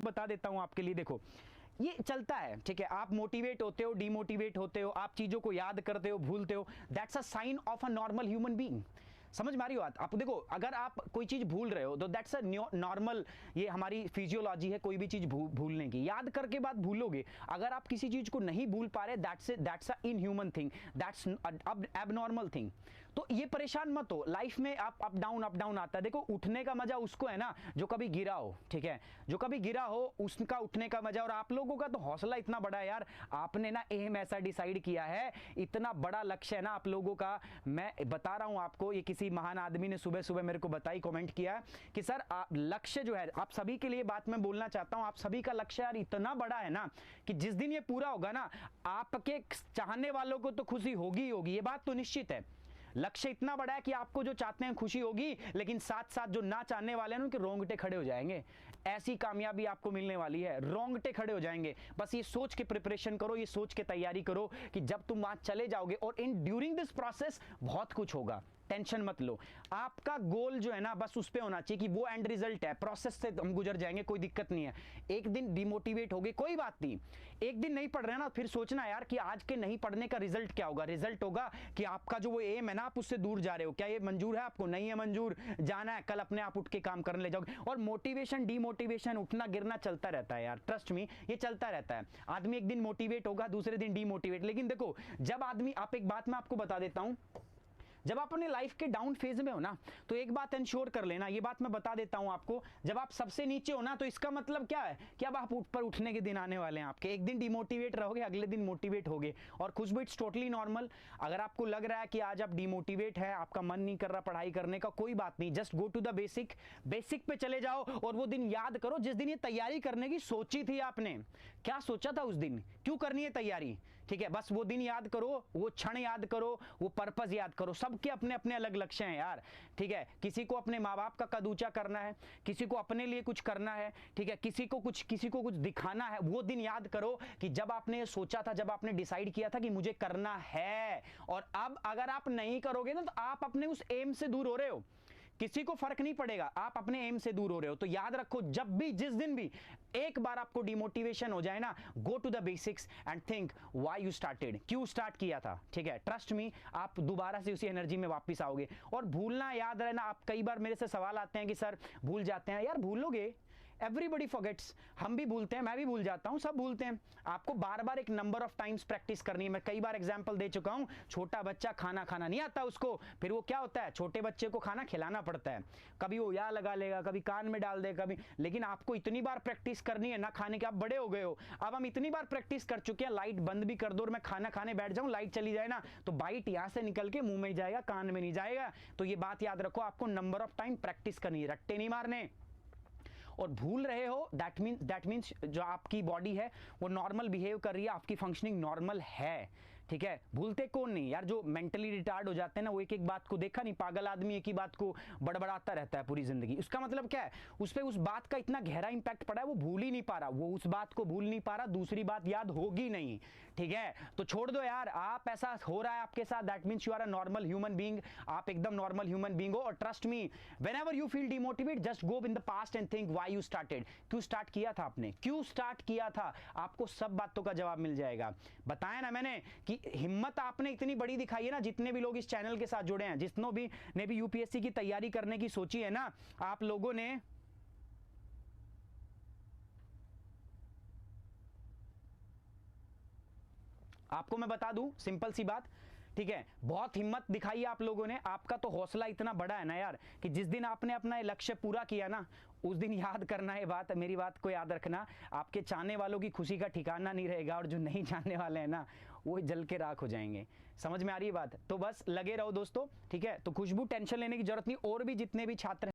बता देता हूं आपके लिए। देखो ये चलता है, ठीक है, आप मोटिवेट होते हो, डिमोटिवेट होते हो, आप चीजों को याद करते हो, भूलते हो, that's a sign of a normal human being. समझ में आ रही बात? आप देखो, अगर आप कोई चीज भूल रहे हो तो दैट्स अ नॉर्मल, ये हमारी फिजियोलॉजी है कोई भी चीज भूलने की, याद करके बात भूलोगे। अगर आप किसी चीज को नहीं भूल पा रहे, that's a inhuman thing, that's abnormal thing. तो ये परेशान मत हो, लाइफ में आप अप डाउन आता है। देखो उठने का मजा उसको है ना जो कभी गिरा हो, ठीक है, जो कभी गिरा हो उसका उठने का मजा। और आप लोगों का तो हौसला इतना बड़ा है यार, आपने ना एम ऐसा डिसाइड किया है, इतना बड़ा लक्ष्य है ना आप लोगों का। मैं बता रहा हूं आपको, ये किसी महान आदमी ने सुबह सुबह मेरे को बताई, कमेंट किया कि सर लक्ष्य जो है आप सभी के लिए, बात मैं बोलना चाहता हूं, आप सभी का लक्ष्य यार इतना बड़ा है ना कि जिस दिन ये पूरा होगा ना, आपके चाहने वालों को तो खुशी होगी ही होगी, ये बात तो निश्चित है। लक्ष्य इतना बड़ा है कि आपको जो चाहते हैं खुशी होगी, लेकिन साथ साथ जो ना चाहने वाले हैं उनके रोंगटे खड़े हो जाएंगे। ऐसी कामयाबी आपको मिलने वाली है, रोंगटे खड़े हो जाएंगे। बस ये सोच के प्रिपरेशन करो, ये सोच के तैयारी करो कि जब तुम वहां चले जाओगे, और इन ड्यूरिंग दिस प्रोसेस बहुत कुछ होगा, टेंशन मत लो। आपका गोल जो है ना बस उस पे होना चाहिए कि वो एंड रिजल्ट है, प्रोसेस से हम गुजर जाएंगे, कोई दिक्कत नहीं है। एक दिन डिमोटिवेट हो गए कोई बात नहीं, एक दिन नहीं पढ़ रहे ना, फिर सोचना यार कि आज के नहीं पढ़ने का रिजल्ट क्या होगा। रिजल्ट होगा कि आपका जो वो एम है ना, आप उससे दूर जा रहे हो। क्या ये मंजूर है आपको? नहीं है मंजूर, जाना है, कल अपने आप उठ के काम करने ले जाओगे। और मोटिवेशन डिमोटिवेशन, उठना गिरना चलता रहता है यार, ट्रस्ट मी, ये चलता रहता है। आदमी एक दिन मोटिवेट होगा, दूसरे दिन डिमोटिवेट। लेकिन देखो जब आदमी, आप एक बात मैं आपको बता देता हूं, जब आप अपने लाइफ के डाउन फेज में हो ना, तो एक बात इंश्योर कर लेना, ये बात मैं बता देता हूं आपको, जब आप सबसे नीचे हो ना, तो इसका मतलब क्या है कि अब आप ऊपर उठने के दिन आने वाले हैं आपके। एक दिन डिमोटिवेट रहोगे, अगले दिन मोटिवेट होगे। और खुशबू, इट्स टोटली नॉर्मल। अगर आपको लग रहा है कि आज आप डिमोटिवेट है, आपका मन नहीं कर रहा पढ़ाई करने का, कोई बात नहीं, just go to the basic, basic पे चले जाओ। और वो दिन याद करो जिस दिन ये तैयारी करने की सोची थी आपने, क्या सोचा था उस दिन, क्यों करनी है तैयारी, ठीक है, बस वो दिन याद करो, वो क्षण याद करो, वो पर्पस याद करो। सबके अपने अपने अलग लक्ष्य हैं यार, ठीक है। किसी को अपने माँ बाप का कद ऊंचा करना है, किसी को अपने लिए कुछ करना है, ठीक है, किसी को कुछ दिखाना है। वो दिन याद करो कि जब आपने सोचा था, जब आपने डिसाइड किया था कि मुझे करना है। और अब अगर आप नहीं करोगे ना, तो आप अपने उस एम से दूर हो रहे हो। किसी को फर्क नहीं पड़ेगा, आप अपने एम से दूर हो रहे हो। तो याद रखो, जब भी, जिस दिन भी एक बार आपको डिमोटिवेशन हो जाए ना, go to the basics and think why you started, क्यों स्टार्ट किया था, ठीक है। ट्रस्ट मी, आप दोबारा से उसी एनर्जी में वापस आओगे। और भूलना याद रहना, आप कई बार मेरे से सवाल आते हैं कि सर भूल जाते हैं। यार भूलोगे, एवरीबडी फॉरगेट्स, हम भी भूलते हैं, मैं भी भूल जाता हूं, सब भूलते हैं। आपको बार बार एक नंबर ऑफ टाइम्स प्रैक्टिस करनी है। मैं कई बार एग्जांपल दे चुका हूं, छोटा बच्चा खाना नहीं आता उसको, फिर वो क्या होता है, छोटे बच्चे को खाना खिलाना पड़ता है। कभी वो या लगा लेगा, कभी कान में डाल दे, कभी, लेकिन आपको इतनी बार प्रैक्टिस करनी है ना खाने के, आप बड़े हो गए हो, अब हम इतनी बार प्रैक्टिस कर चुके हैं, लाइट बंद भी कर दो और मैं खाना खाने बैठ जाऊं, लाइट चली जाए ना, तो बाइट यहां से निकल के मुंह में जाएगा, कान में नहीं जाएगा। तो ये बात याद रखो, आपको नंबर ऑफ टाइम प्रैक्टिस करनी है, रट्टे नहीं मारने। और भूल रहे हो, दैट मीन्स जो आपकी बॉडी है वो नॉर्मल बिहेव कर रही है, आपकी फंक्शनिंग नॉर्मल है, ठीक है। भूलते कौन नहीं यार, जो मेंटली रिटार्ड हो जाते हैं ना, वो एक एक बात को, देखा नहीं, पागल आदमी एक ही बात को बड़बड़ाता रहता है पूरी जिंदगी। उसका मतलब क्या है, उस पे उस बात का इतना गहरा इंपैक्ट पड़ा है, वो भूल ही नहीं पा रहा, वो उस बात को भूल नहीं पा रहा, दूसरी बात याद होगी नहीं, ठीक है। तो छोड़ दो यार, आप ऐसा हो रहा है आपके साथ, that means you are a normal human being, आप एकदम नॉर्मल ह्यूमन बीइंग हो। और trust me, whenever you feel demotivate, just go in the past and think why you started, क्यों स्टार्ट किया था आपने, क्यों स्टार्ट किया था, आपको सब बातों का जवाब मिल जाएगा। बताया ना मैंने कि हिम्मत आपने इतनी बड़ी दिखाई है ना, जितने भी लोग इस चैनल के साथ जुड़े हैं, जितनों भी ने भी यूपीएससी की तैयारी करने की सोची है ना, आप लोगों ने, आपको मैं बता दूं सिंपल सी बात, ठीक है, बहुत हिम्मत दिखाई है आप लोगों ने। आपका तो हौसला इतना बड़ा है ना यार, कि जिस दिन आपने अपना लक्ष्य पूरा किया ना, उस दिन याद करना है बात, मेरी बात को याद रखना, आपके चाहने वालों की खुशी का ठिकाना नहीं रहेगा, और जो नहीं चाहने वाले हैं ना, वो जल के राख हो जाएंगे। समझ में आ रही है बात? तो बस लगे रहो दोस्तों, ठीक है। तो खुशबू, टेंशन लेने की जरूरत नहीं, और भी जितने भी छात्र